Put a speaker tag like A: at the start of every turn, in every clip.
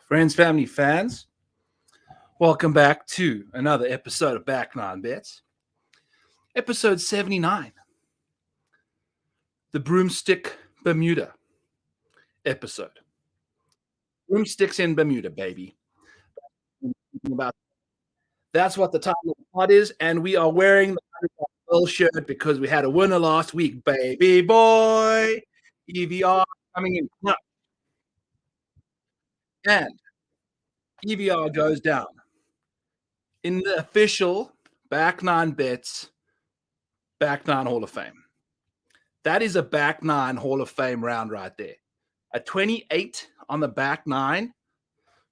A: Friends, family, fans, welcome back to another episode of Back Nine Bets. Episode 79, the Broomstick Bermuda episode. Broomsticks in Bermuda, baby. That's what the title of the pod is, and we are wearing the Bill shirt because we had a winner last week, baby boy. EVR coming in clutch. And EVR goes down in the official Back Nine Bets Back Nine Hall of Fame. That is a Back Nine Hall of Fame round right there. A 28 on the back nine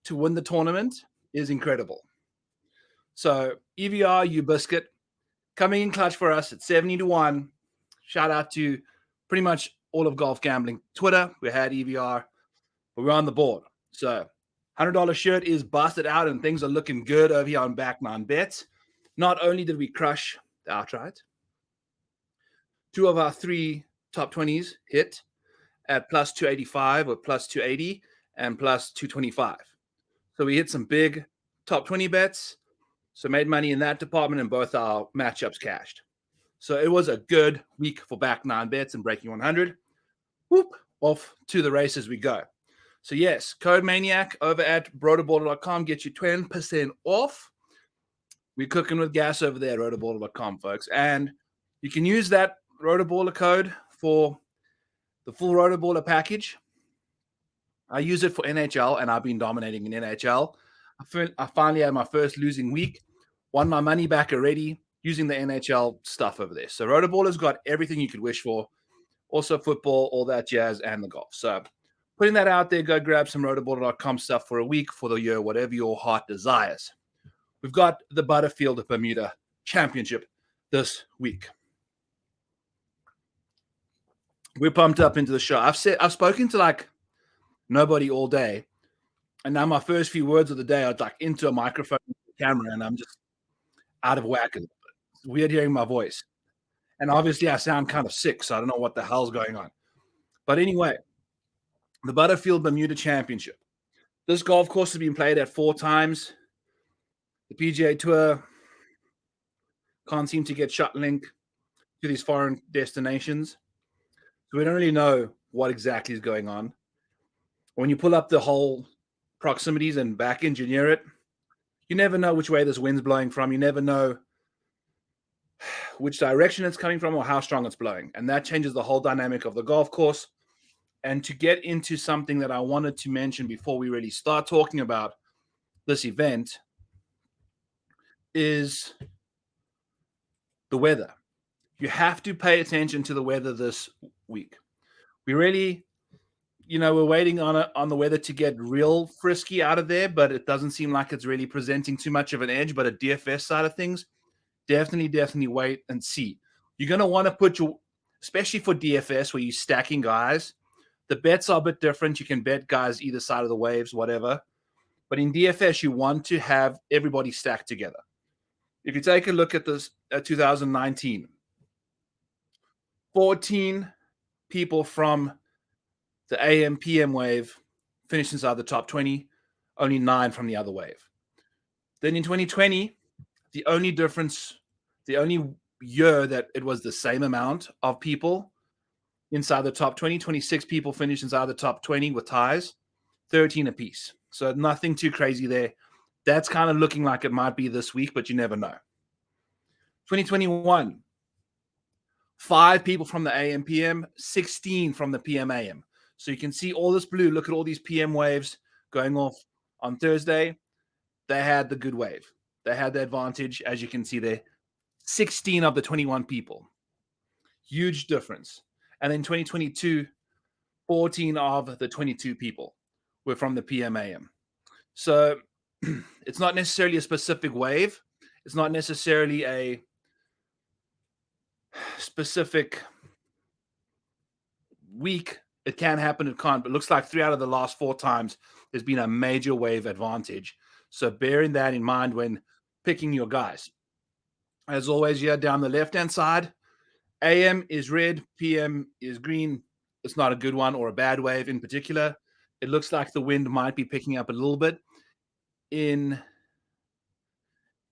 A: to win the tournament is incredible. So EVR, you biscuit, coming in clutch for us at 70-1. Shout out to pretty much all of golf gambling Twitter. We had EVR, but we're on the board. So $100 shirt is busted out and things are looking good over here on Back Nine Bets. Not only did we crush the outright, two of our three top 20s hit at plus 285 or plus 280 and plus 225. So we hit some big top 20 bets. So made money in that department and both our matchups cashed. So it was a good week for Back Nine Bets and breaking 100. Whoop, off to the races we go. So yes, Code Maniac over at rotoballer.com gets you 20% off. We're cooking with gas over there at rotoballer.com, folks. And you can use that Rotoballer code for the full Rotoballer package. I use it for NHL, and I've been dominating in NHL. I finally had my first losing week, won my money back already using the NHL stuff over there. So Rotoballer's got everything you could wish for. Also football, all that jazz, and the golf. So putting that out there, go grab some rotoballer.com stuff for a week, for the year, whatever your heart desires. We've got the Butterfield Bermuda Championship this week. We're pumped up into the show. I've spoken to like nobody all day, and now my first few words of the day are like into a microphone, camera, and I'm just out of whack. It's weird hearing my voice, and obviously I sound kind of sick, so I don't know what the hell's going on. But anyway, the Butterfield Bermuda Championship. This golf course has been played at 4 times. The PGA Tour can't seem to get shot link to these foreign destinations. So we don't really know what exactly is going on. When you pull up the whole proximities and back engineer it, you never know which way this wind's blowing from. You never know which direction it's coming from or how strong it's blowing. And that changes the whole dynamic of the golf course. And to get into something that I wanted to mention before we really start talking about this event is the weather. You have to pay attention to the weather this week. We really, we're waiting on the weather to get real frisky out of there, but it doesn't seem like it's really presenting too much of an edge. But a DFS side of things, definitely wait and see. You're going to want to put especially for DFS where you're stacking guys, the bets are a bit different. You can bet guys either side of the waves, whatever. But in DFS, you want to have everybody stacked together. If you take a look at this 2019, 14 people from the AM PM wave finished inside the top 20, only 9 from the other wave. Then in 2020, the only year that it was the same amount of people inside the top 20, 26 people finished inside the top 20 with ties, 13 apiece. So nothing too crazy there. That's kind of looking like it might be this week, but you never know. 2021, 5 people from the AM PM, 16 from the PM AM. So you can see all this blue. Look at all these PM waves going off on Thursday. They had the good wave. They had the advantage, as you can see there. 16 of the 21 people. Huge difference. And then 2022, 14 of the 22 people were from the PM AM. So it's not necessarily a specific wave. It's not necessarily a specific week. It can happen, it can't. But it looks like 3 out of the last 4 times there's been a major wave advantage. So bearing that in mind when picking your guys. As always, here down the left-hand side, AM is red, PM is green. It's not a good one or a bad wave in particular. It looks like the wind might be picking up a little bit. In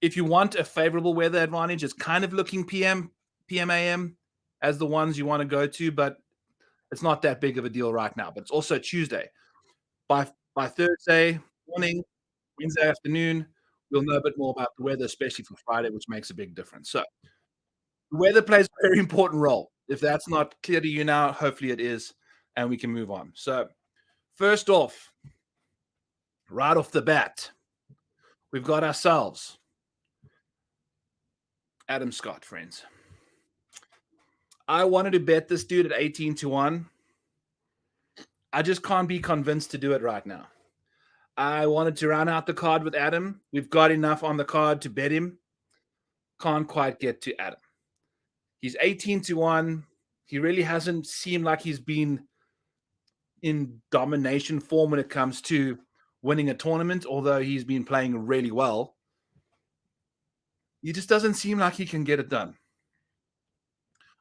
A: If you want a favorable weather advantage, it's kind of looking PM, as the ones you want to go to, but it's not that big of a deal right now. But it's also Tuesday. By Thursday morning, Wednesday afternoon, we'll know a bit more about the weather, especially for Friday, which makes a big difference. So the weather plays a very important role. If that's not clear to you now, hopefully it is, and we can move on. So first off, right off the bat, we've got ourselves Adam Scott, friends. I wanted to bet this dude at 18-1. I just can't be convinced to do it right now. I wanted to round out the card with Adam. We've got enough on the card to bet him. Can't quite get to Adam. He's 18-1. He really hasn't seemed like he's been in domination form when it comes to winning a tournament, although he's been playing really well. He just doesn't seem like he can get it done.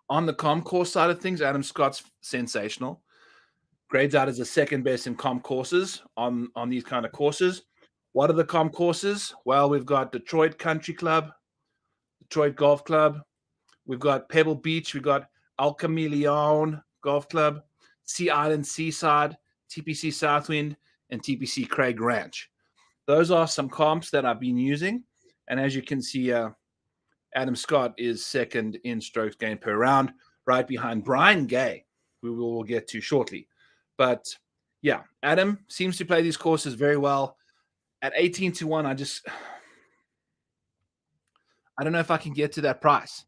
A: On the comp course side of things, Adam Scott's sensational. Grades out as the second best in comp courses on these kind of courses. What are the comp courses? Well, we've got Detroit Country Club, Detroit Golf Club. We've got Pebble Beach. We've got El Camaleon Golf Club, Sea Island Seaside, TPC Southwind, and TPC Craig Ranch. Those are some comps that I've been using. And as you can see, Adam Scott is second in strokes gained per round, right behind Brian Gay, who we will get to shortly. But yeah, Adam seems to play these courses very well. At 18-1, I don't know if I can get to that price,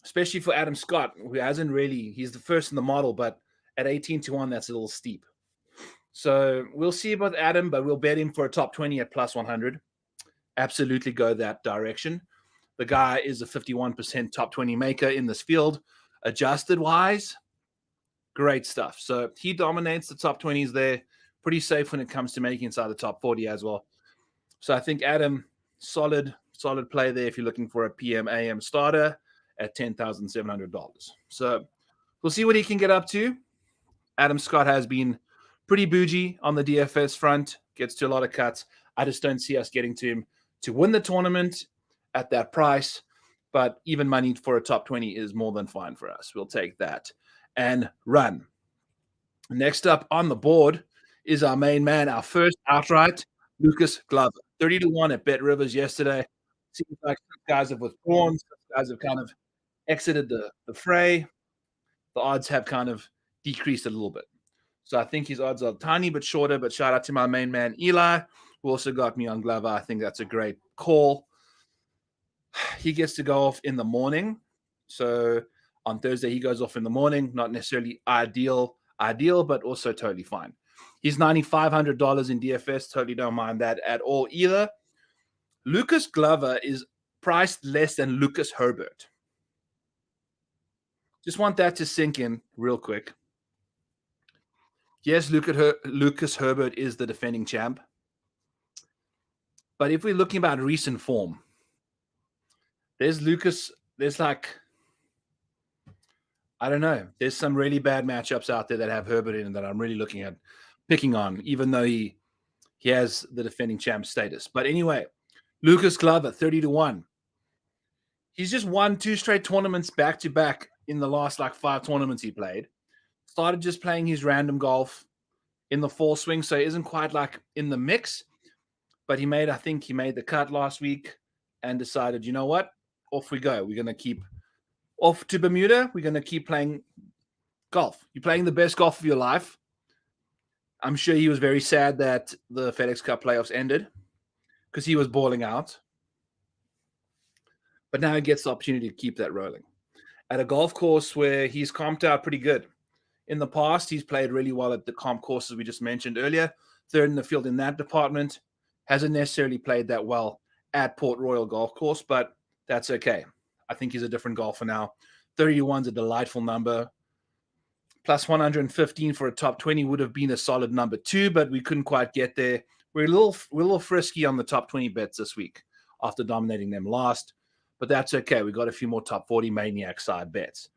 A: especially for Adam Scott, who hasn't really, he's the first in the model, but at 18-1, that's a little steep. So we'll see about Adam, but we'll bet him for a top 20 at plus 100. Absolutely go that direction. The guy is a 51% top 20 maker in this field. Adjusted wise, great stuff. So he dominates the top 20s there. Pretty safe when it comes to making inside the top 40 as well. So I think Adam, solid play there if you're looking for a PM AM starter at $10,700. So we'll see what he can get up to. Adam Scott has been pretty bougie on the DFS front, gets to a lot of cuts. I just don't see us getting to him to win the tournament at that price, but even money for a top 20 is more than fine for us. We'll take that and run. Next up on the board is our main man, our first outright, Lucas Glover. 30-1 at Bet Rivers yesterday. Seems like guys have withdrawn. Guys have kind of exited the fray. The odds have kind of decreased a little bit. So I think his odds are tiny bit shorter, but shout out to my main man, Eli, who also got me on Glover. I think that's a great call. He gets to go off in the morning. So on Thursday, he goes off in the morning. Not necessarily ideal, but also totally fine. He's $9,500 in DFS. Totally don't mind that at all either. Lucas Glover is priced less than Lucas Herbert. Just want that to sink in real quick. Yes, Lucas Herbert is the defending champ. But if we're looking about recent form, there's like, I don't know. There's some really bad matchups out there that have Herbert in that I'm really looking at picking on, even though he has the defending champ status. But anyway, Lucas Glover, 30-1. He's just won 2 straight tournaments back to back in the last 5 tournaments he played. Started just playing his random golf in the fall swing, so he isn't quite in the mix. But I think he made the cut last week and decided, you know what? Off we go. We're going to keep off to Bermuda. We're going to keep playing golf. You're playing the best golf of your life. I'm sure he was very sad that the FedEx Cup playoffs ended because he was balling out. But now he gets the opportunity to keep that rolling at a golf course where he's comped out pretty good. In the past, he's played really well at the comp courses we just mentioned earlier. Third in the field in that department. Hasn't necessarily played that well at Port Royal Golf Course, but that's okay. I think he's a different golfer now. 31's a delightful number. Plus 115 for a top 20 would have been a solid number 2, but we couldn't quite get there. We're a little frisky on the top 20 bets this week after dominating them last, but that's okay. We got a few more top 40 Maniac side bets.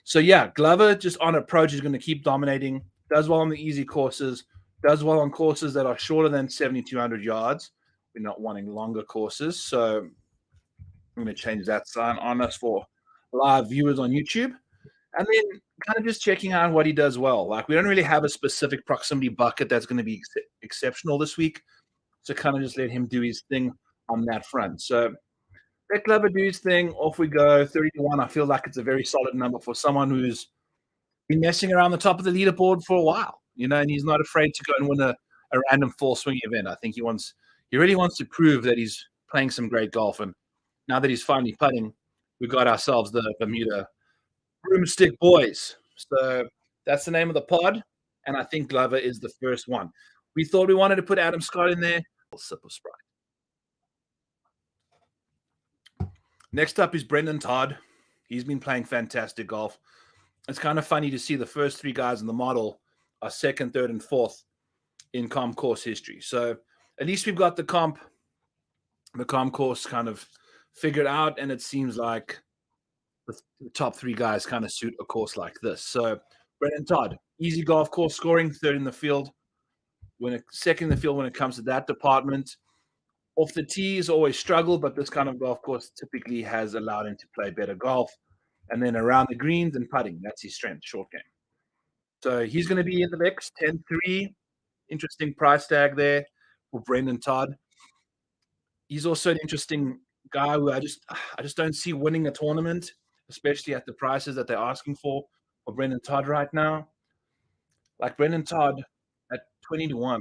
A: So yeah, Glover just on approach is going to keep dominating. Does well on the easy courses. Does well on courses that are shorter than 7,200 yards. We're not wanting longer courses, so I'm going to change that sign on us for live viewers on YouTube. And then kind of just checking out what he does well. Like, we don't really have a specific proximity bucket that's going to be exceptional this week. So kind of just let him do his thing on that front. So let Glover do his thing. Off we go. 30-1. I feel like it's a very solid number for someone who's been messing around the top of the leaderboard for a while, and he's not afraid to go and win a random full swing event. I think he really wants to prove that he's playing some great golf. And now that he's finally putting, we got ourselves the Bermuda Broomstick Boys. So that's the name of the pod. And I think Glover is the first one. We thought we wanted to put Adam Scott in there. Sip of Sprite. Next up is Brendan Todd. He's been playing fantastic golf. It's kind of funny to see the first three guys in the model are second, third, and fourth in comp course history. So at least we've got the comp course kind of figured out, and it seems like the top three guys kind of suit a course like this. So Brendan Todd, easy golf course scoring, third in the field, second in the field when it comes to that department. Off the tees, always struggle, but this kind of golf course typically has allowed him to play better golf. And then around the greens and putting, that's his strength, short game. So he's going to be in the mix, 10-3. Interesting price tag there for Brendan Todd. He's also an interesting guy who I just don't see winning a tournament, especially at the prices that they're asking for Brendan Todd right now. Like Brendan Todd at 20-1.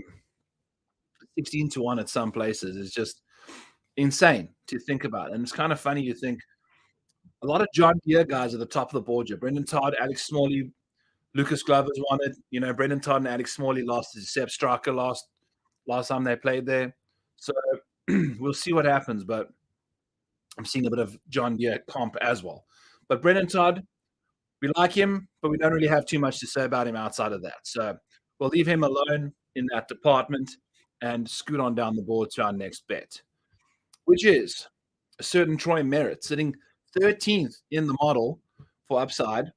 A: 16-1 at some places is just insane to think about. And it's kind of funny to think a lot of John Deere guys at the top of the board here. Brendan Todd, Alex Smalley, Lucas Glover's won it. Brendan Todd and Alex Smalley lost to Seb Striker last time they played there. So we'll see what happens, but I'm seeing a bit of John Deere comp as well. But Brendan Todd, we like him, but we don't really have too much to say about him outside of that. So we'll leave him alone in that department and scoot on down the board to our next bet, which is a certain Troy Merritt sitting 13th in the model for upside.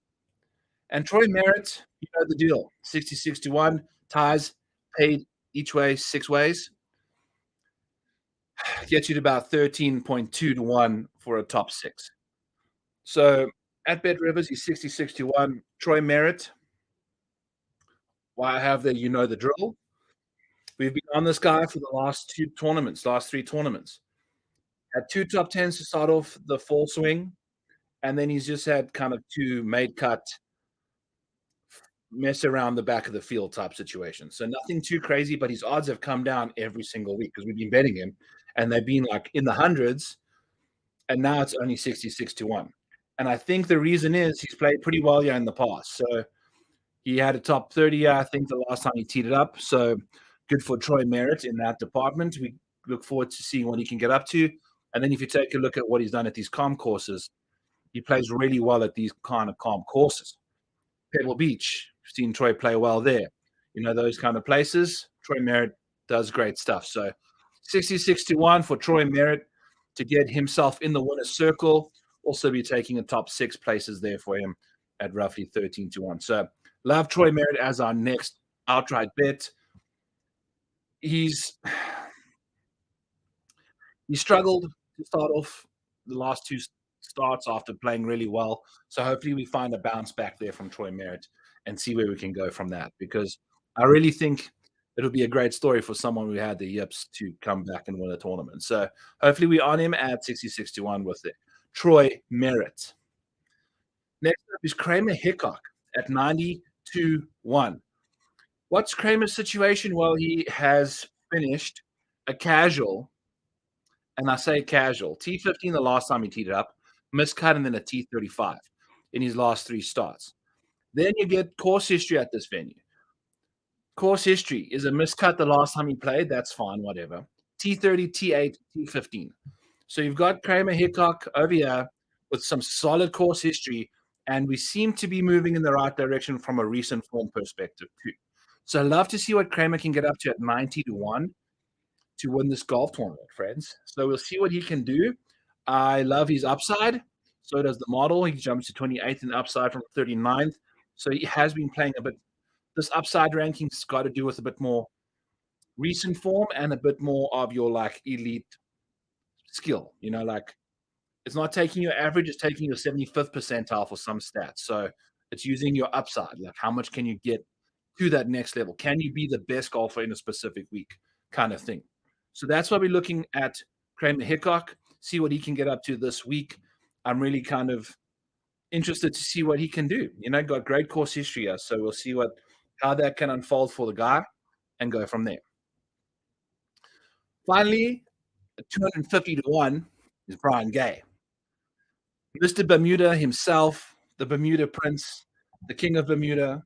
A: And Troy Merritt, you know the deal, 60-61, ties paid each way 6 ways. Gets you to about 13.2-1 for a top 6. So at Bet Rivers, he's 60-61. Troy Merritt, why I have there, you know the drill. We've been on this guy for the last 3 tournaments. Had 2 top 10s to start off the fall swing, and then he's just had kind of 2 made cut, mess around the back of the field type situations. So nothing too crazy, but his odds have come down every single week because we've been betting him, and they've been like in the hundreds, and now it's only 66-1. And I think the reason is he's played pretty well here in the past. So he had a top 30, I think, the last time he teed it up. So good for Troy Merritt in that department. We look forward to seeing what he can get up to. And then if you take a look at what he's done at these comp courses, he plays really well at these kind of comp courses. Pebble Beach, we've seen Troy play well there. Those kind of places, Troy Merritt does great stuff. So 66-1 for Troy Merritt to get himself in the winner's circle. Also be taking a top 6 places there for him at roughly 13-1. So love Troy Merritt as our next outright bet. He struggled to start off the last 2 starts after playing really well. So hopefully we find a bounce back there from Troy Merritt and see where we can go from that, because I really think it'll be a great story for someone who had the yips to come back and win a tournament. So hopefully we're on him at 66-1 with it. Troy Merritt. Next up is Kramer Hickok at 92-1. What's Kramer's situation? Well, he has finished a casual, and I say casual, T15 the last time he teed it up, miscut, and then a T35 in his last 3 starts. Then you get course history at this venue. Course history is a miscut the last time he played. That's fine, whatever. T30, T8, T15. So you've got Kramer Hickok over here with some solid course history, and we seem to be moving in the right direction from a recent form perspective too. So I'd love to see what Kramer can get up to at 90-1 to win this golf tournament, friends. So we'll see what he can do. I love his upside. So does the model. He jumps to 28th in upside from 39th. So he has been playing a bit. This upside ranking's got to do with a bit more recent form and a bit more of your like elite skill. Like it's not taking your average, it's taking your 75th percentile for some stats. So it's using your upside. Like how much can you get to that next level? Can you be the best golfer in a specific week kind of thing? So that's why we're looking at Kramer Hickok, see what he can get up to this week. I'm really kind of interested to see what he can do. Got great course history here. So we'll see how that can unfold for the guy and go from there. Finally, 250 to 1 is Brian Gay. Mr. Bermuda himself, the Bermuda Prince, the King of Bermuda,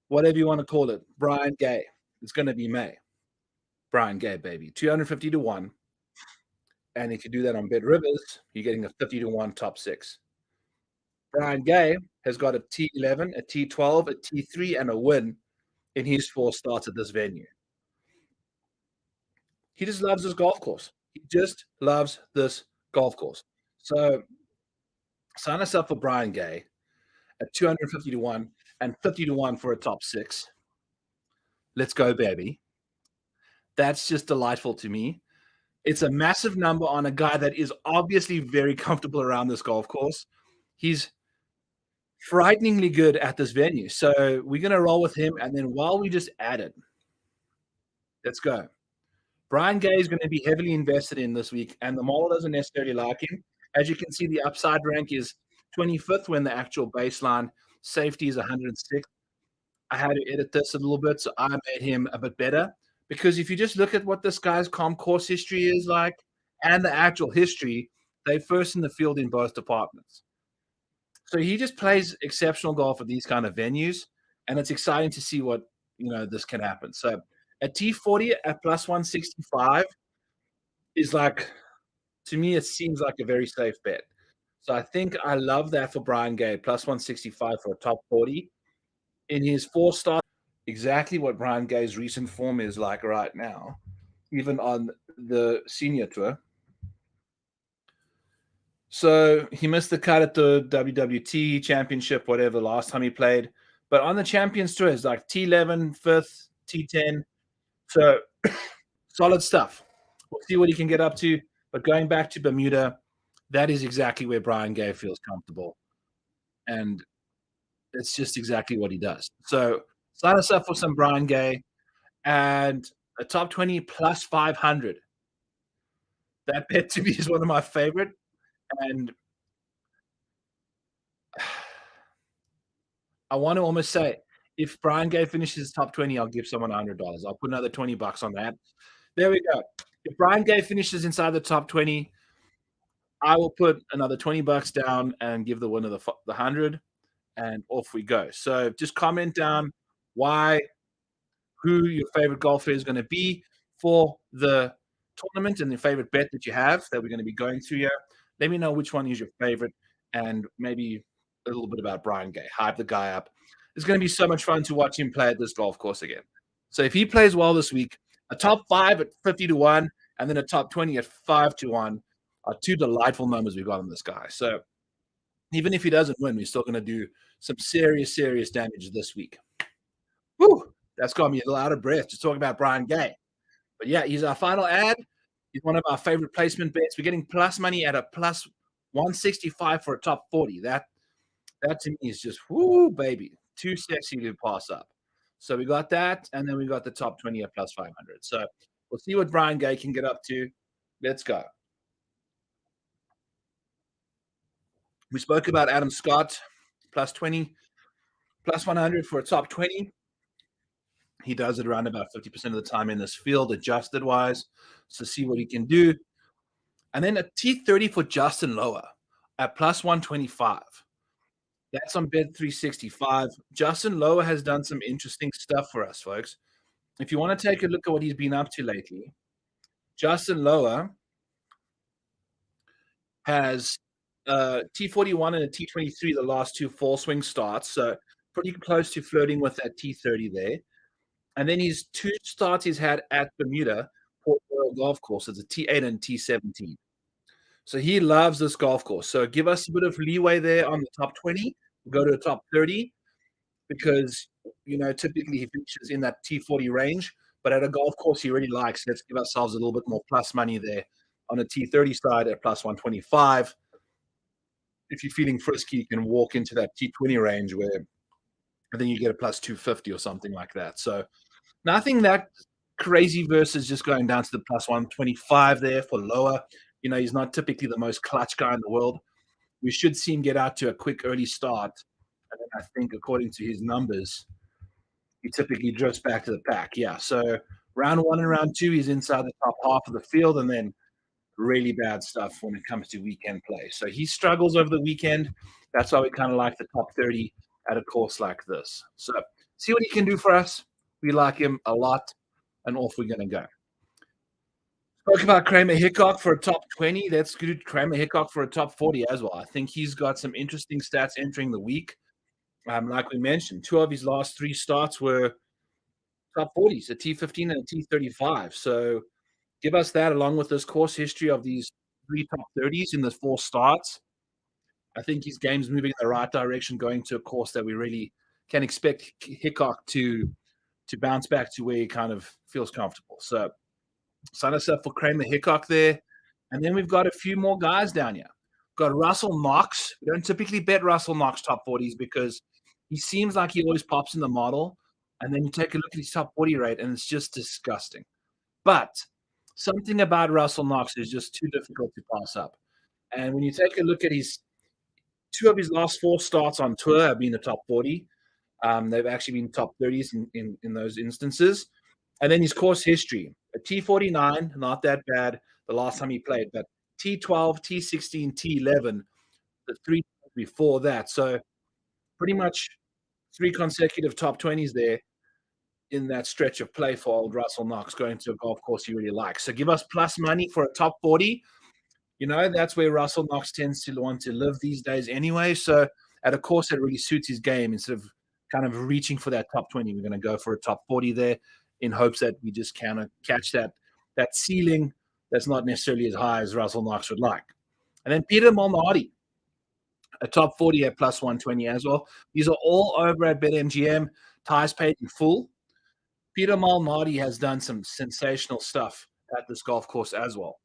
A: whatever you want to call it, Brian Gay. It's going to be May. Brian Gay, baby. 250 to 1. And if you do that on Bet Rivers, you're getting a 50 to 1 top six. Brian Gay has got a T11, a T12, a T3, and a win in his 4 starts at this venue. He just loves this golf course. He just loves this golf course. So sign us up for Brian Gay at 250 to 1 and 50 to 1 for a top six. Let's go, baby. That's just delightful to me. It's a massive number on a guy that is obviously very comfortable around this golf course. He's frighteningly good at this venue. So we're going to roll with him. And then while we just add it, let's go. Brian Gay is going to be heavily invested in this week, and the model doesn't necessarily like him. As you can see, the upside rank is 25th when the actual baseline safety is 106. I had to edit this a little bit, so I made him a bit better. Because if you just look at what this guy's comp course history is like and the actual history, they're first in the field in both departments. So he just plays exceptional golf at these kind of venues, and it's exciting to see what this can happen. So a T40 at plus 165 is like, to me, it seems like a very safe bet. So I think I love that for Brian Gay, plus 165 for a top 40. In his 4 starts, exactly what Brian Gay's recent form is like right now, even on the senior tour. So he missed the cut at the WWT championship, whatever, last time he played. But on the Champions Tour, it's like T11, 5th, T10. So solid stuff. We'll see what he can get up to. But going back to Bermuda, that is exactly where Brian Gay feels comfortable. And it's just exactly what he does. So sign us up for some Brian Gay and a top 20 plus 500. That bet to me is one of my favorite. And I want to almost say, if Brian Gay finishes top 20, I'll give someone $100. I'll put another $20 on that. There we go. If Brian Gay finishes inside the top 20, I will put another $20 down and give the winner the 100, and off we go. So just comment down who your favorite golfer is going to be for the tournament and the favorite bet that you have that we're going to be going through here. Let me know which one is your favorite and maybe a little bit about Brian Gay. Hype the guy up. It's going to be so much fun to watch him play at this golf course again. So if he plays well this week, a top 5 at 50 to 1 and then a top 20 at 5 to 1 are 2 delightful numbers we've got on this guy. So even if he doesn't win, we're still going to do some serious, serious damage this week. Whew, that's got me a little out of breath just talking about Brian Gay. But yeah, he's our final ad. He's one of our favorite placement bets. We're getting plus money at a plus 165 for a top 40. That to me is just, whoo, baby, too sexy to pass up. So we got that, and then we got the top 20 at plus 500. So we'll see what Brian Gay can get up to. Let's go. We spoke about Adam Scott, plus 20, plus 100 for a top 20. He does it around about 50% of the time in this field, adjusted wise. So see what he can do. And then a T30 for Justin Lower at plus 125. That's on Bet 365. Justin Lower has done some interesting stuff for us, folks. If you want to take a look at what he's been up to lately, Justin Lower has T41 and a T23, the last 2 full swing starts. So pretty close to flirting with that T30 there. And then his 2 starts he's had at Bermuda Port Royal Golf Course. It's a T8 and T17. So he loves this golf course. So give us a bit of leeway there on the top 20. We'll go to the top 30 because, typically he finishes in that T40 range. but at a golf course he really likes. Let's give ourselves a little bit more plus money there on a T30 side at plus 125. If you're feeling frisky, you can walk into that T20 range where I think you get a plus 250 or something like that. So nothing that crazy versus just going down to the plus 125 there for lower. He's not typically the most clutch guy in the world. We should see him get out to a quick early start. And then I think, according to his numbers, he typically drifts back to the pack. Yeah. So round one and round two, he's inside the top half of the field, and then really bad stuff when it comes to weekend play. So he struggles over the weekend. That's why we kind of like the top 30 at a course like this. So see what he can do for us. We like him a lot, and off we're going to go. Spoke about Kramer Hickok for a top 20. Let's do Kramer Hickok for a top 40 as well. I think he's got some interesting stats entering the week. Like we mentioned, 2 of his last 3 starts were top 40s, a T15 and a T35. So give us that along with this course history of these 3 top 30s in the 4 starts. I think his game's moving in the right direction, going to a course that we really can expect Hickok to bounce back to where he kind of feels comfortable. So sign us up for Kramer Hickok there. And then we've got a few more guys down here. We've got Russell Knox. We don't typically bet Russell Knox top 40s because he seems like he always pops in the model. And then you take a look at his top 40 rate, and it's just disgusting. But something about Russell Knox is just too difficult to pass up. And when you take a look at 2 of his last 4 starts on tour have been the top 40. They've actually been top 30s in those instances. And then his course history, a T49, not that bad the last time he played, but T12, T16, T11, the 3 before that. So pretty much 3 consecutive top 20s there in that stretch of play for old Russell Knox, going to a golf course he really likes. So give us plus money for a top 40. That's where Russell Knox tends to want to live these days anyway. So at a course that really suits his game, instead of kind of reaching for that top 20, we're going to go for a top 40 there in hopes that we just kind of catch that ceiling that's not necessarily as high as Russell Knox would like. And then Peter Malnati, a top 40 at plus 120 as well. These are all over at BetMGM. Ties paid in full. Peter Malnati has done some sensational stuff at this golf course as well.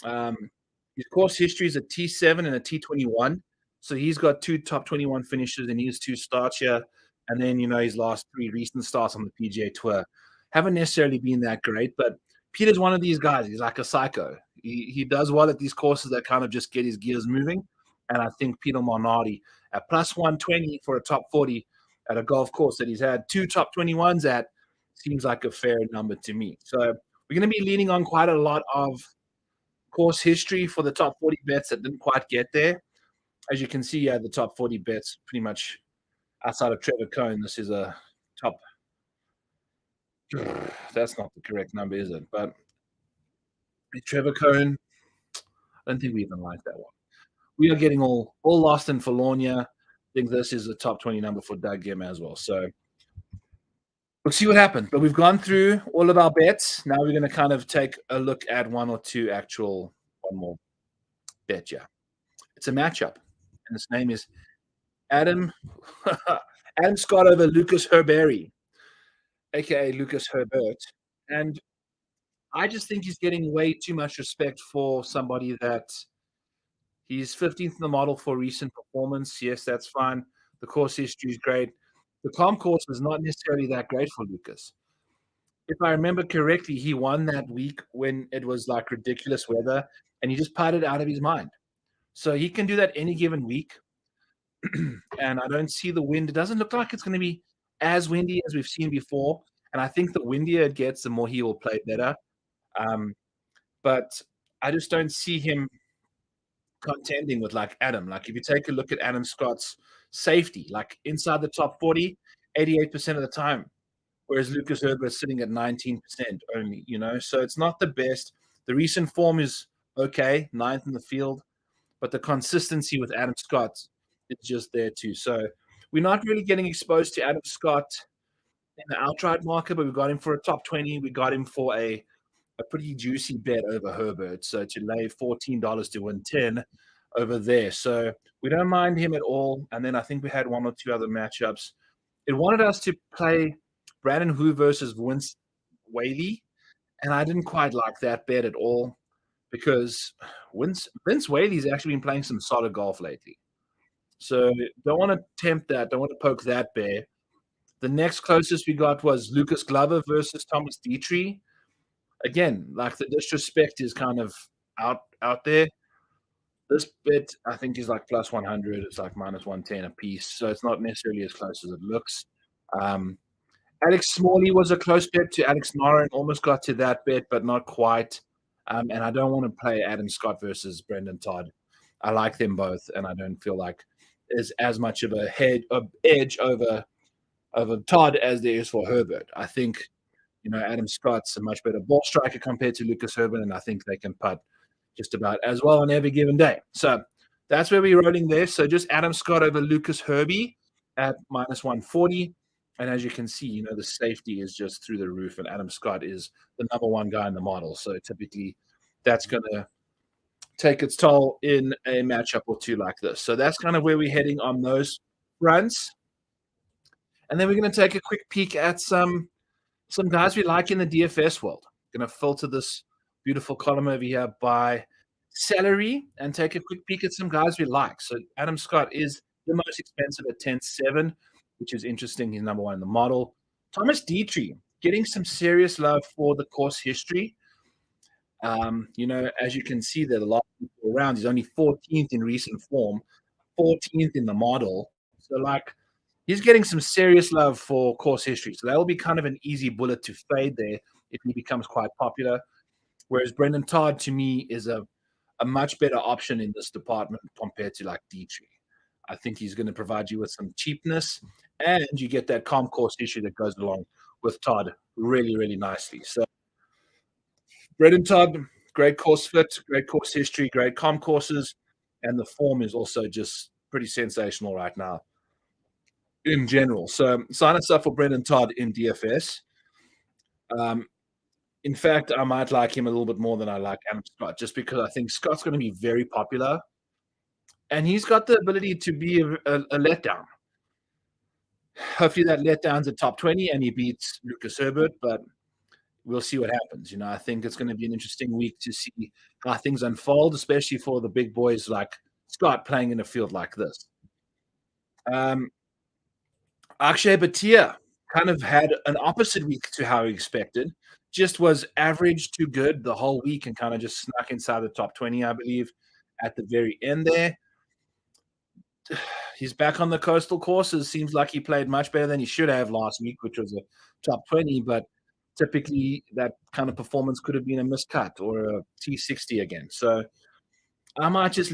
A: His course history is a T7 and a T21. So he's got 2 top 21 finishes in his 2 starts here. And then, his last 3 recent starts on the PGA Tour haven't necessarily been that great. But Peter's one of these guys. He's like a psycho. He does well at these courses that kind of just get his gears moving. And I think Peter Malnati at plus 120 for a top 40 at a golf course that he's had 2 top 21s at seems like a fair number to me. So we're going to be leaning on quite a lot of course history for the top 40 bets that didn't quite get there. As you can see, the top 40 bets pretty much outside of Trevor Cohn. This is a top. That's not the correct number, is it? But Trevor Cohn, I don't think we even like that one. We are getting all lost in Forlornia. I think this is a top 20 number for Doug Gim as well. So we'll see what happens. But we've gone through all of our bets. Now we're going to kind of take a look at one more bet. Yeah, it's a matchup, and his name is Adam Scott over Lucas Herberry, aka Lucas Herbert. And I just think he's getting way too much respect for somebody that he's 15th in the model for recent performance. Yes, that's fine. The course history is great. The calm course is not necessarily that great for Lucas. If I remember correctly, he won that week when it was like ridiculous weather, and he just putted out of his mind. So he can do that any given week. And I don't see the wind. It doesn't look like it's going to be as windy as we've seen before. And I think the windier it gets, the more he will play better. But I just don't see him contending with like Adam. Like if you take a look at Adam Scott's safety, like inside the top 40, 88% of the time, whereas Lucas Herbert's sitting at 19% only, So it's not the best. The recent form is okay, 9th in the field, but the consistency with Adam Scott is just there too. So we're not really getting exposed to Adam Scott in the outright market, but we got him for a top 20. We got him for a pretty juicy bet over Herbert. So to lay $14 to win 10 over there. So we don't mind him at all. And then I think we had 1 or 2 other matchups. It wanted us to play Brandon Hu versus Whaley, and I didn't quite like that bet at all because Vince Whaley's actually been playing some solid golf lately. So don't want to tempt that. Don't want to poke that bear. The next closest we got was Lucas Glover versus Thomas Dietrich. Again, like the disrespect is kind of out there. This bet, I think, is like plus 100. It's like minus 110 a piece. So it's not necessarily as close as it looks. Um, Alex Smalley was a close bet to Alex Noren. Almost got to that bet, but not quite. And I don't want to play Adam Scott versus Brendan Todd. I like them both, and I don't feel like there's as much of a edge over Todd as there is for Herbert. I think Adam Scott's a much better ball striker compared to Lucas Herbert, and I think they can putt just about as well on every given day. So that's where we're rolling there. So just Adam Scott over Lucas Herbie at minus 140. And as you can see, the safety is just through the roof, and Adam Scott is the number one guy in the model. So typically that's going to take its toll in a matchup or two like this. So that's kind of where we're heading on those fronts. And then we're going to take a quick peek at some guys we like in the DFS world. Going to filter this beautiful column over here by salary and take a quick peek at some guys we like. So Adam Scott is the most expensive at 10.7, which is interesting. He's number one in the model. Thomas Dietrich getting some serious love for the course history. As you can see there, the last people around, he's only 14th in recent form, 14th in the model. So he's getting some serious love for course history. So that will be kind of an easy bullet to fade there if he becomes quite popular. Whereas Brendan Todd, to me, is a much better option in this department compared to Dietrich. I think he's going to provide you with some cheapness, and you get that calm course issue that goes along with Todd really, really nicely. So Brendan Todd, great course fit, great course history, great calm courses, and the form is also just pretty sensational right now in general. So sign us up for Brendan Todd in DFS. In fact, I might like him a little bit more than I like Adam Scott, just because I think Scott's going to be very popular, and he's got the ability to be a letdown. Hopefully that letdown's a top 20 and he beats Lucas Herbert, but we'll see what happens. I think it's going to be an interesting week to see how things unfold, especially for the big boys like Scott playing in a field like this. Akshay Bhatia kind of had an opposite week to how he expected. Just was average to good the whole week and kind of just snuck inside the top 20, I believe, at the very end there. He's back on the coastal courses. Seems like he played much better than he should have last week, which was a top 20, but typically that kind of performance could have been a miscut or a T60 again. So I might just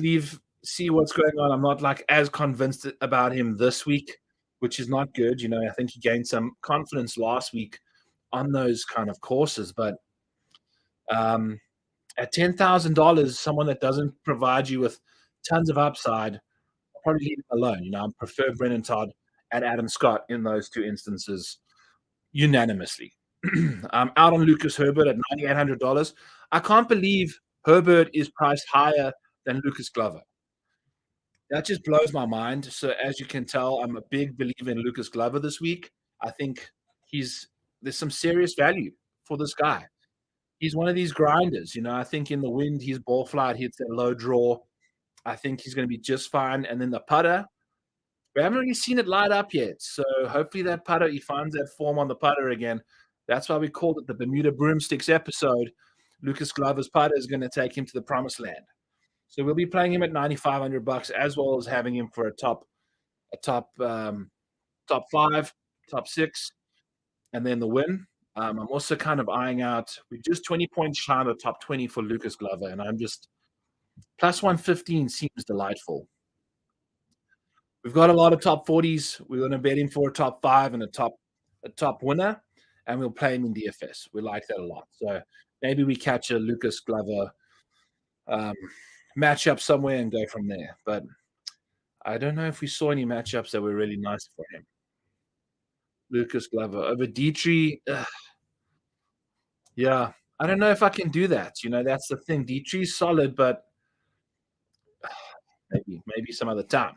A: see what's going on. I'm not as convinced about him this week, which is not good. I think he gained some confidence last week on those kind of courses, but at $10,000, someone that doesn't provide you with tons of upside, I'll probably leave him alone. I prefer Brendan Todd and Adam Scott in those two instances unanimously. I'm out on Lucas Herbert at $9,800. I can't believe Herbert is priced higher than Lucas Glover. That just blows my mind. So as you can tell, I'm a big believer in Lucas Glover this week. I think there's some serious value for this guy. He's one of these grinders. I think in the wind, his ball flight hits a low draw. I think he's going to be just fine. And then the putter, we haven't really seen it light up yet. So hopefully that putter, he finds that form on the putter again. That's why we called it the Bermuda Broomsticks episode. Lucas Glover's putter is going to take him to the promised land. So we'll be playing him at $9,500 as well as having him for a top 5, top 6, and then the win. I'm also kind of eyeing out. We're just 20 points shy of the top 20 for Lucas Glover, and I'm just plus 115 seems delightful. We've got a lot of top 40s. We're going to bet him for a top 5 and a top winner, and we'll play him in DFS. We like that a lot. So maybe we catch a Lucas Glover matchup somewhere and go from there. But I don't know if we saw any matchups that were really nice for him. Lucas Glover over Dietrich. Yeah, I don't know if I can do that. That's the thing. Dietrich's solid, but maybe some other time.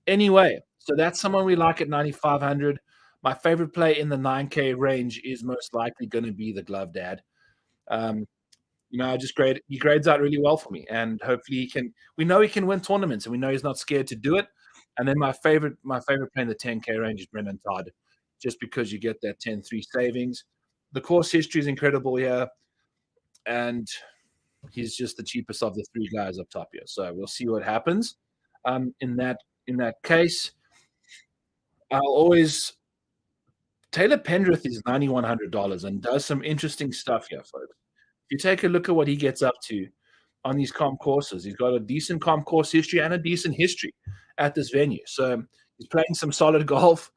A: Anyway, so that's someone we like at 9,500. My favorite play in the 9K range is most likely going to be the Glove Dad. Um, I just he grades out really well for me, and hopefully he can. We know he can win tournaments, and we know he's not scared to do it. And then my favorite play in the 10K range is Brendan Todd, just because you get that 10-3 savings. The course history is incredible here, and he's just the cheapest of the three guys up top here. So we'll see what happens. In that case, I'll always Taylor Pendrith is $9,100 and does some interesting stuff here, folks. If you take a look at what he gets up to on these comp courses, he's got a decent comp course history and a decent history at this venue. So he's playing some solid golf.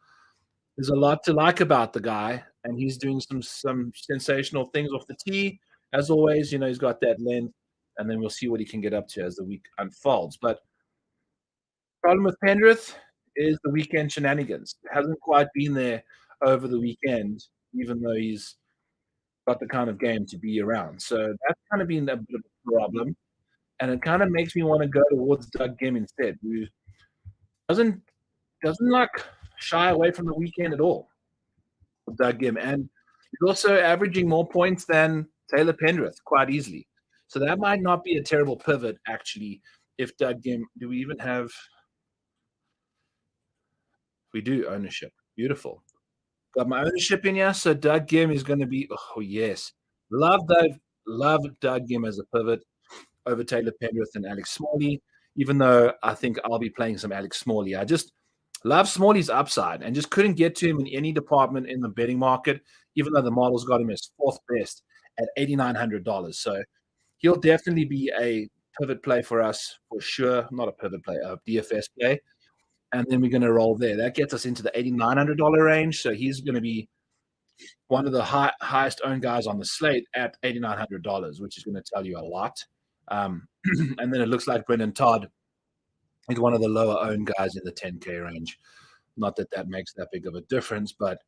A: There's a lot to like about the guy, and he's doing some sensational things off the tee. As always, he's got that length, and then we'll see what he can get up to as the week unfolds. But problem with Pendrith is the weekend shenanigans. Hasn't quite been there over the weekend, even though he's got the kind of game to be around. So that's kind of been a bit of a problem, and it kind of makes me want to go towards Doug Gim instead, who doesn't like shy away from the weekend at all. Doug Gim, and he's also averaging more points than Taylor Pendrith quite easily. So that might not be a terrible pivot, actually. If Doug Gim, do we even have? We do ownership. Beautiful. Got my ownership in here. So Doug Gim is going to be. Oh yes, love Doug Gim as a pivot over Taylor Pendrith and Alex Smalley. Even though I think I'll be playing some Alex Smalley, I just love Smalley's upside and just couldn't get to him in any department in the betting market. Even though the models got him as fourth best at $8,900, so he'll definitely be a pivot play for us for sure. Not a pivot play, a DFS play. And then we're going to roll there. That gets us into the $8,900 range. So he's going to be one of the highest owned guys on the slate at $8,900, which is going to tell you a lot. And then it looks like Brendan Todd is one of the lower owned guys in the 10K range. Not that that makes that big of a difference, but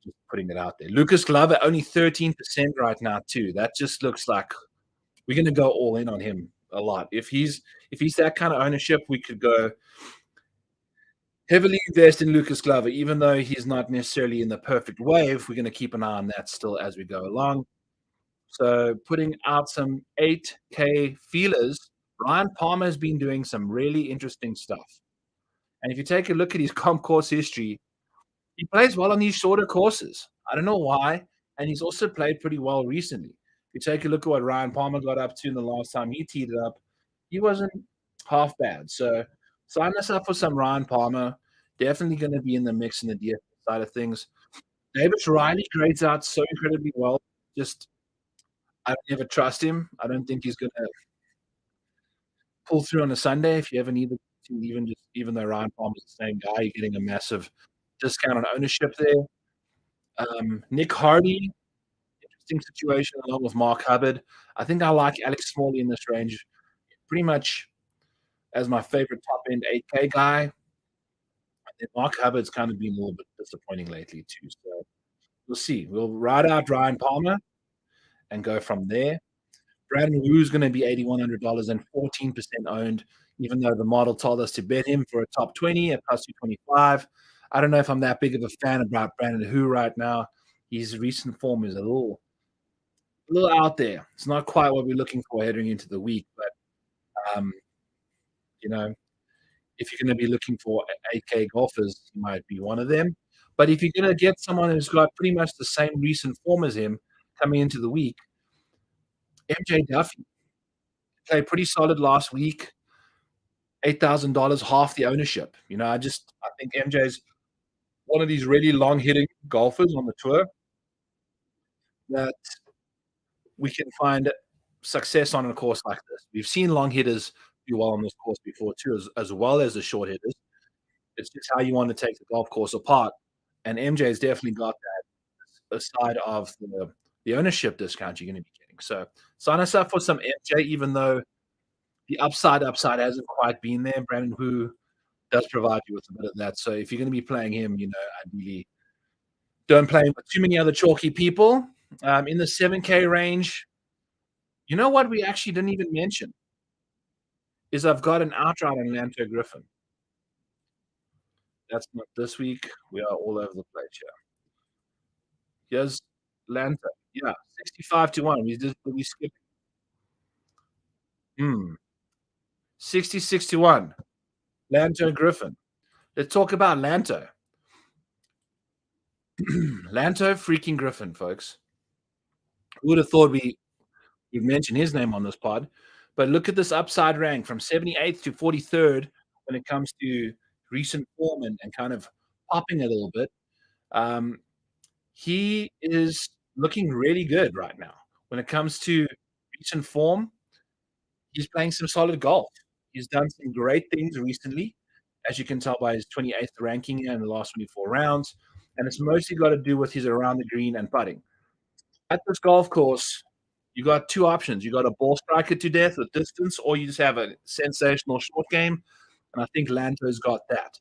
A: just putting it out there. Lucas Glover, only 13% right now, too. That just looks like we're going to go all in on him a lot. If he's that kind of ownership, we could go heavily invest in Lucas Glover, even though he's not necessarily in the perfect wave. We're going to keep an eye on that still as we go along. So putting out some 8K feelers, Ryan Palmer has been doing some really interesting stuff. And if you take a look at his comp course history, he plays well on these shorter courses. I don't know why. And he's also played pretty well recently. If you take a look at what Ryan Palmer got up to in the last time he teed it up, he wasn't half bad. So sign us up for some Ryan Palmer. Definitely going to be in the mix in the DFS side of things. David Riley grades out so incredibly well. Just I don't ever trust him. I don't think he's going to pull through on a Sunday. If you ever need to, even though Ryan Palmer's the same guy, you're getting a massive discount on ownership there. Nick Hardy, interesting situation along with Mark Hubbard. I think I like Alex Smalley in this range pretty much as my favorite top end 8K guy. And Mark Hubbard's kind of been a little bit disappointing lately too. So we'll see. We'll ride out Ryan Palmer and go from there. Brandon Wu's going to be $8,100 and 14% owned, even though the model told us to bet him for a top 20 at plus 225. I don't know if I'm that big of a fan about Brandon Wu right now. His recent form is a little out there. It's not quite what we're looking for heading into the week, but if you're going to be looking for 8K golfers, he might be one of them. But if you're going to get someone who's got pretty much the same recent form as him coming into the week, MJ Duffy played pretty solid last week. $8,000, half the ownership. I think MJ's one of these really long hitting golfers on the tour that we can find success on a course like this. We've seen long hitters do well on this course before too, as well as the short hitters. It's just how you want to take the golf course apart. And MJ's definitely got that aside of the ownership discount you're going to be getting. So sign us up for some MJ, even though the upside hasn't quite been there. Brandon Wu does provide you with a bit of that. So if you're going to be playing him, ideally don't play him with too many other chalky people. In the 7K range, you know what we actually didn't even mention is I've got an outright on Lanto Griffin. That's not this week. We are all over the place here. Here's Lanta. Yeah, 65 to 1. We skipped. 66 to 1. Lanto Griffin. Let's talk about Lanto. Lanto freaking Griffin, folks. Who would have thought we'd mention his name on this pod? But look at this upside rank from 78th to 43rd when it comes to recent form and kind of popping a little bit. Um, he is looking really good right now. When it comes to recent form, he's playing some solid golf. He's done some great things recently, as you can tell by his 28th ranking in the last 24 rounds. And it's mostly got to do with his around the green and putting. At this golf course, you got two options. You got a ball striker to death with distance, or you just have a sensational short game. And I think Lanto's got that.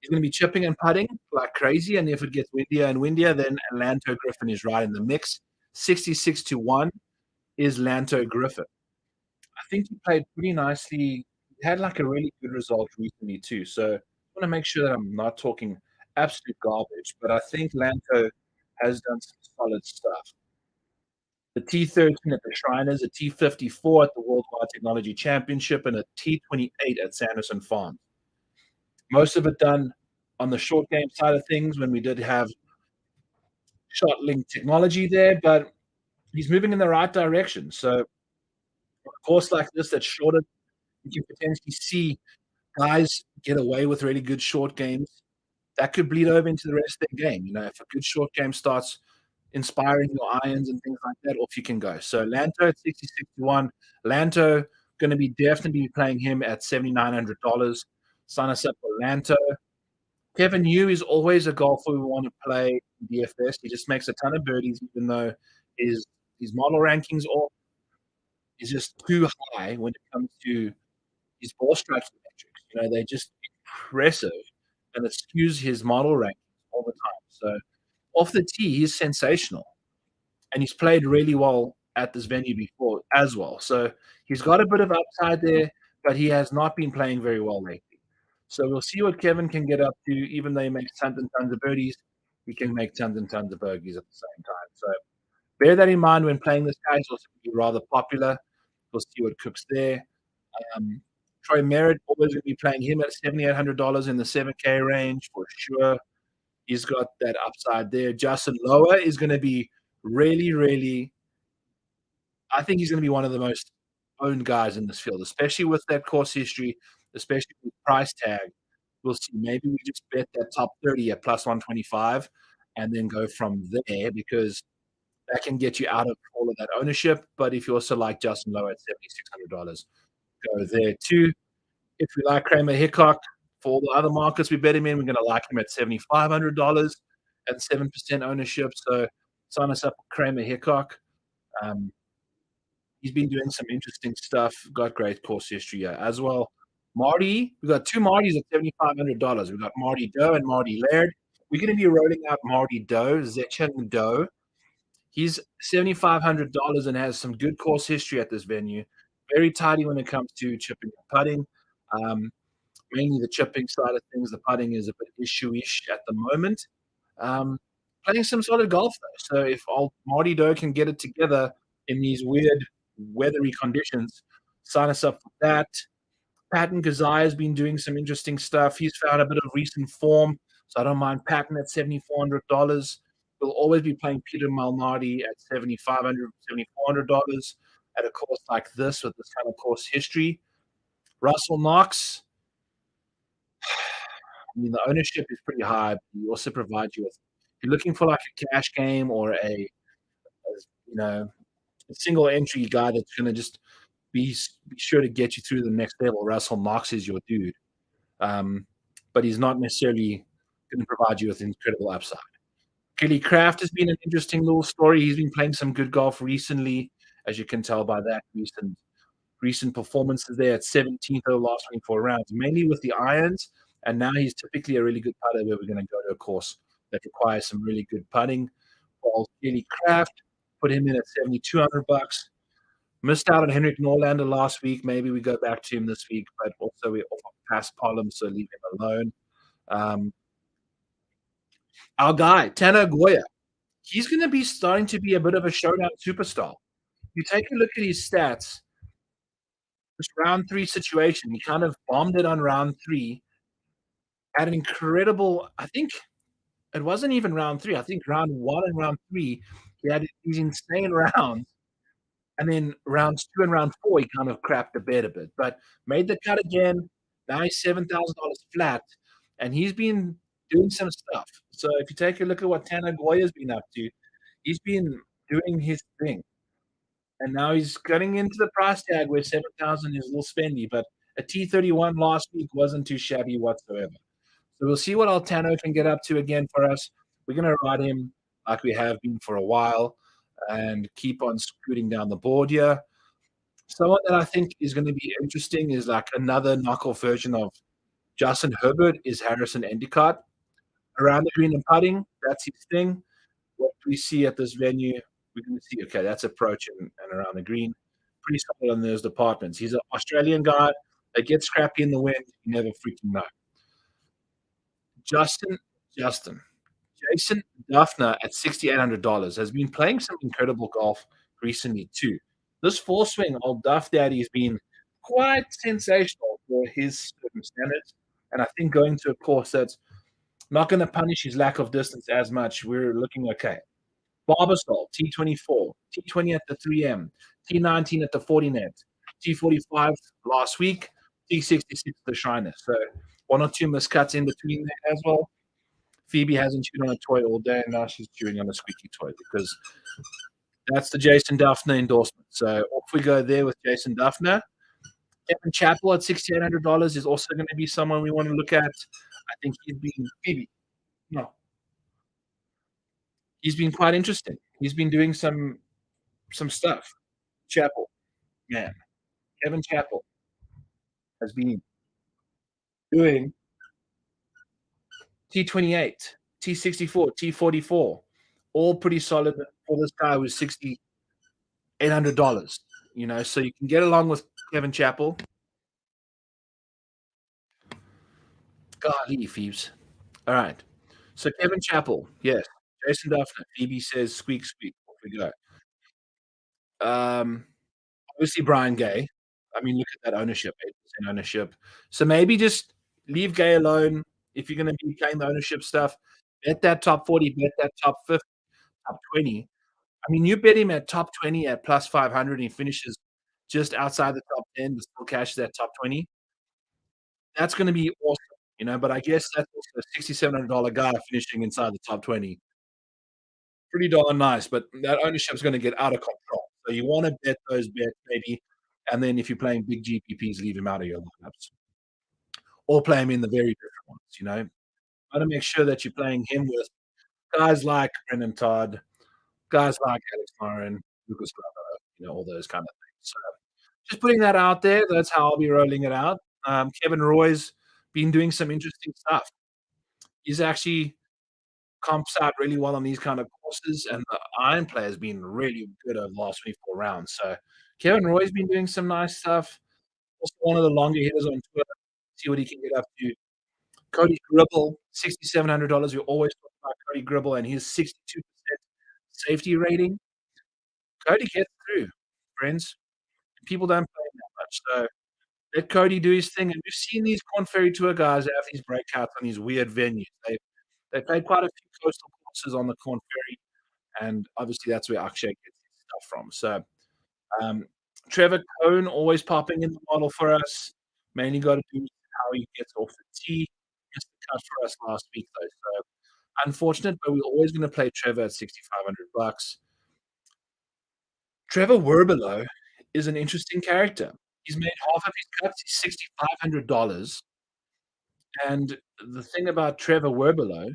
A: He's going to be chipping and putting like crazy. And if it gets windier and windier, then Lanto Griffin is right in the mix. 66 to 1 is Lanto Griffin. I think he played pretty nicely. He had like a really good result recently too. So I want to make sure that I'm not talking absolute garbage, but I think Lanto has done some solid stuff. The T13 at the Shriners, a T54 at the Worldwide Technology Championship, and a T28 at Sanderson Farms. Most of it done on the short game side of things when we did have shot link technology there, but he's moving in the right direction. So a course like this that's shorter, you can potentially see guys get away with really good short games. That could bleed over into the rest of their game. You know, if a good short game starts inspiring your irons and things like that, off you can go. So Lanto at 66 to 1. Lanto going to be definitely playing him at $7,900. Sign us up for Lanto. Kevin Yu is always a golfer we want to play in DFS. He just makes a ton of birdies, even though his model rankings is just too high when it comes to his ball striking metrics. You know, they're just impressive, and it skews his model rankings all the time. So off the tee, he's sensational, and he's played really well at this venue before as well. So he's got a bit of upside there, but he has not been playing very well lately. So we'll see what Kevin can get up to. Even though he makes tons and tons of birdies, he can make tons and tons of bogeys at the same time. So bear that in mind when playing this guy. He's also rather popular. We'll see what cooks there. Troy Merritt, always going to be playing him at $7,800 in the 7K range for sure. He's got that upside there. Justin Lower is going to be really, really. I think he's going to be one of the most owned guys in this field, especially with that course history, especially with price tag. We'll see. Maybe we just bet that top 30 at plus 125 and then go from there because that can get you out of all of that ownership. But if you also like Justin Lower at $7,600, go there too. If we like Kramer Hickok, for all the other markets we bet him in, we're going to like him at $7,500 at 7% ownership. So sign us up for Kramer Hickok. He's been doing some interesting stuff, got great course history as well. Marty, we've got two Martys at $7,500. We've got Marty Doe and Marty Laird. We're going to be rolling out Marty Doe, Zechen Doe. He's $7,500 and has some good course history at this venue. Very tidy when it comes to chipping and putting. Mainly the chipping side of things. The putting is a bit issue-ish at the moment. Playing some solid golf, though. So if old Marty Doe can get it together in these weird weathery conditions, sign us up for that. Patton Kazai has been doing some interesting stuff. He's found a bit of recent form, so I don't mind Patton at $7,400. We'll always be playing Peter Malnati at $7,500, $7,400 at a course like this with this kind of course history. Russell Knox, I mean, the ownership is pretty high, but he also provides you with, if you're looking for like a cash game or a single entry guy that's going to just be sure to get you through the next level, Russell Knox is your dude. But he's not necessarily going to provide you with incredible upside. Kelly Craft has been an interesting little story. He's been playing some good golf recently, as you can tell by that recent performances there at 17th over the last 24 rounds, mainly with the irons. And now he's typically a really good putter where we're going to go to a course that requires some really good putting. While Kelly Craft, put him in at $7,200. Missed out on Henrik Norlander last week. Maybe we go back to him this week, but also we're off past Pollen, so leave him alone. Um, our guy, Tanner Goya, he's going to be starting to be a bit of a showdown superstar. You take a look at his stats, this round three situation, he kind of bombed it on round three, had an incredible, I think it wasn't even round three. I think round one and round three, he had these insane rounds. And then rounds two and round four, he kind of crapped the bed a bit, but made the cut again. Now he's $7,000 flat, and he's been doing some stuff. So if you take a look at what Tanner Goya's been up to, he's been doing his thing. And now he's cutting into the price tag where 7,000 is a little spendy, but a T31 last week wasn't too shabby whatsoever. So we'll see what Altano can get up to again for us. We're going to ride him like we have been for a while and keep on scooting down the board here. Someone that I think is going to be interesting is like another knockoff version of Justin Herbert is Harrison Endicott. Around the green and putting, that's his thing. What we see at this venue, we're going to see, okay, that's approach and around the green. Pretty solid on those departments. He's an Australian guy that gets scrappy in the wind. You never freaking know. Justin, Justin. Jason Duffner at $6,800 has been playing some incredible golf recently too. This four swing, old Duff Daddy, has been quite sensational for his standards, and I think going to a course that's not going to punish his lack of distance as much, we're looking okay. Barbasol, T24, T20 at the 3M, T19 at the 40 net, T45 last week, T66 at the Shriners. So one or two miscuts in between there as well. Phoebe hasn't chewed on a toy all day, and now she's chewing on a squeaky toy because that's the Jason Duffner endorsement. So off we go there with Jason Duffner. Kevin Chappell at $6,800 is also going to be someone we want to look at. I think he's been Phoebe. No, he's been quite interesting. He's been doing some stuff. Chappell, man, Kevin Chappell has been doing T28, T64, T44, all pretty solid for this guy who's $6,800. So you can get along with Kevin Chappell. Golly, Phoebes. All right. So Kevin Chappell, yes. Jason Duffner. Phoebe says squeak, squeak. Off we go. Obviously Brian Gay. I mean, look at that ownership, 8% ownership. So maybe just leave Gay alone if you're going to be playing the ownership stuff. Bet that top 40, bet that top 50, top 20. I mean, you bet him at top 20 at plus 500 and he finishes just outside the top 10 but still cashes that top 20. That's going to be awesome. But I guess that's also a $6,700 guy finishing inside the top 20. Pretty darn nice, but that ownership is going to get out of control. So you want to bet those bets maybe, and then if you're playing big GPPs, leave him out of your lineups, or play him in the very different ones. Want to make sure that you're playing him with guys like Brendan Todd, guys like Alex Moran, Lucas Glover, all those kind of things. So just putting that out there. That's how I'll be rolling it out. Kevin Roy's been doing some interesting stuff. He's actually comps out really well on these kind of courses, and the iron play has been really good over the last 24 rounds. So Kevin Roy's been doing some nice stuff. Also one of the longer hitters on tour. See what he can get up to. Cody Gribble, $6,700. We always talk about Cody Gribble and his 62% safety rating. Cody gets through, friends. People don't play him that much. So let Cody do his thing. And we've seen these Corn Ferry Tour guys have these breakouts on these weird venues. They played quite a few coastal courses on the Corn Ferry, and obviously that's where Akshay gets his stuff from. So Trevor Cohn always popping in the model for us. Mainly got to do with how he gets off the tee. Missed the cut for us last week though. So unfortunate, but we're always going to play Trevor at $6,500. Trevor Werbelow is an interesting character. He's made half of his cuts. He's $6,500. And the thing about Trevor Werbelow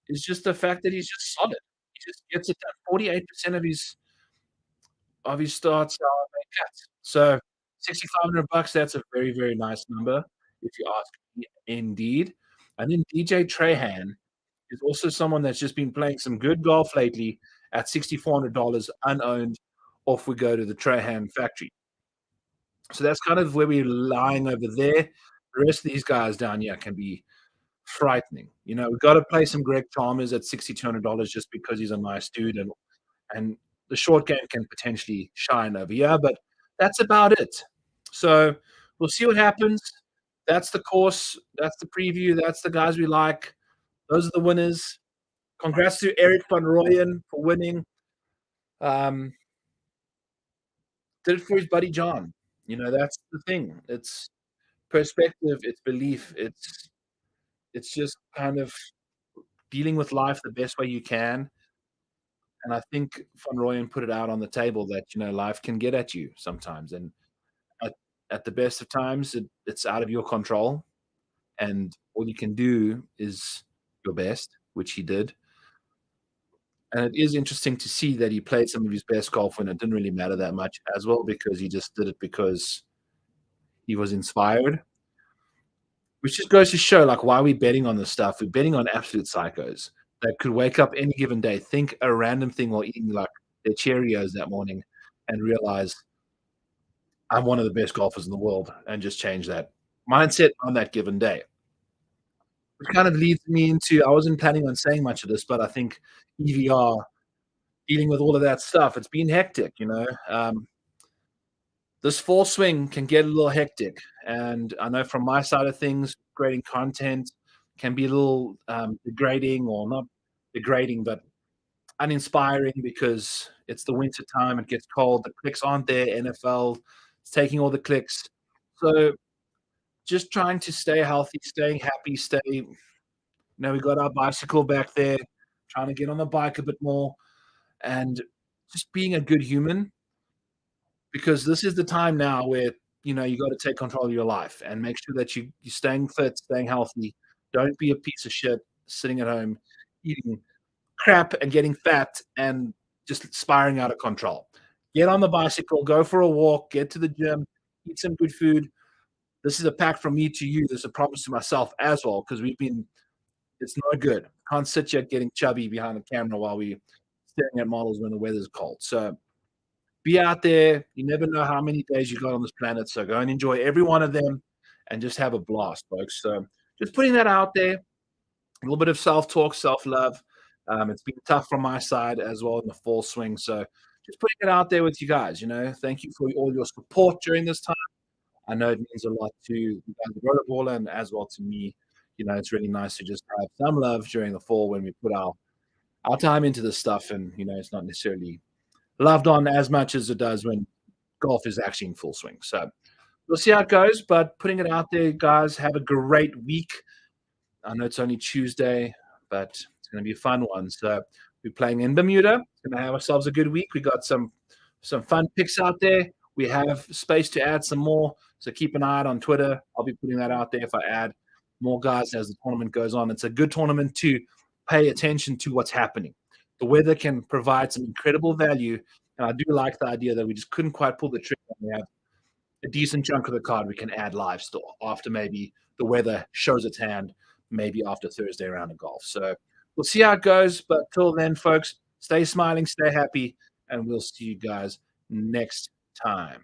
A: is just the fact that he's just solid. He just gets it done. 48% of his starts are made cuts. So $6,500, that's a very, very nice number, if you ask me, indeed. And then DJ Trahan is also someone that's just been playing some good golf lately at $6,400 unowned. Off we go to the Trahan factory. So that's kind of where we're lying over there. The rest of these guys down here can be frightening. We've got to play some Greg Chalmers at $6,200 just because he's a nice dude, and the short game can potentially shine over here, but that's about it. So we'll see what happens. That's the course. That's the preview. That's the guys we like. Those are the winners. Congrats to Eric van Rooyen for winning. Um, did it for his buddy John. That's the thing. It's perspective. It's belief. It's just kind of dealing with life the best way you can. And I think Van Rooyen put it out on the table that life can get at you sometimes, and at, at the best of times, it's out of your control, and all you can do is your best, which he did. And it is interesting to see that he played some of his best golf when it didn't really matter that much as well, because he just did it because he was inspired. Which just goes to show, like, why are we betting on this stuff? We're betting on absolute psychos that could wake up any given day, think a random thing while eating like their Cheerios that morning, and realize I'm one of the best golfers in the world, and just change that mindset on that given day. Which kind of leads me into, I wasn't planning on saying much of this, but I think EVR, dealing with all of that stuff, it's been hectic. This fall swing can get a little hectic, and I know from my side of things, creating content can be a little degrading, or not degrading, but uninspiring, because it's the winter time, it gets cold, the clicks aren't there. NFL is taking all the clicks. So just trying to stay healthy, staying happy, we got our bicycle back there, trying to get on the bike a bit more, and just being a good human, because this is the time now where you got to take control of your life and make sure that you're staying fit, staying healthy. Don't be a piece of shit sitting at home eating crap and getting fat and just spiraling out of control. Get on the bicycle, go for a walk, get to the gym, eat some good food. This is a pact from me to you. This is a promise to myself as well, because it's not good. Can't sit here getting chubby behind the camera while we staring at models when the weather's cold. So be out there. You never know how many days you got on this planet. So go and enjoy every one of them and just have a blast, folks. So just putting that out there, a little bit of self-talk, self-love. It's been tough from my side as well in the fall swing. So just putting it out there with you guys. Thank you for all your support during this time. I know it means a lot to you guys, the rollerballer, and as well to me. It's really nice to just have some love during the fall when we put our time into this stuff, and it's not necessarily loved on as much as it does when golf is actually in full swing. So we'll see how it goes, but putting it out there, guys, have a great week. I know it's only Tuesday, but it's going to be a fun one. So we're playing in Bermuda. Going to have ourselves a good week. We got some fun picks out there. We have space to add some more, so keep an eye out on Twitter. I'll be putting that out there if I add more guys as the tournament goes on. It's a good tournament to pay attention to what's happening. The weather can provide some incredible value, and I do like the idea that we just couldn't quite pull the trigger. We have a decent chunk of the card we can add live still after maybe the weather shows its hand, maybe after Thursday round of golf. So we'll see how it goes, but till then, folks, stay smiling, stay happy, and we'll see you guys next time.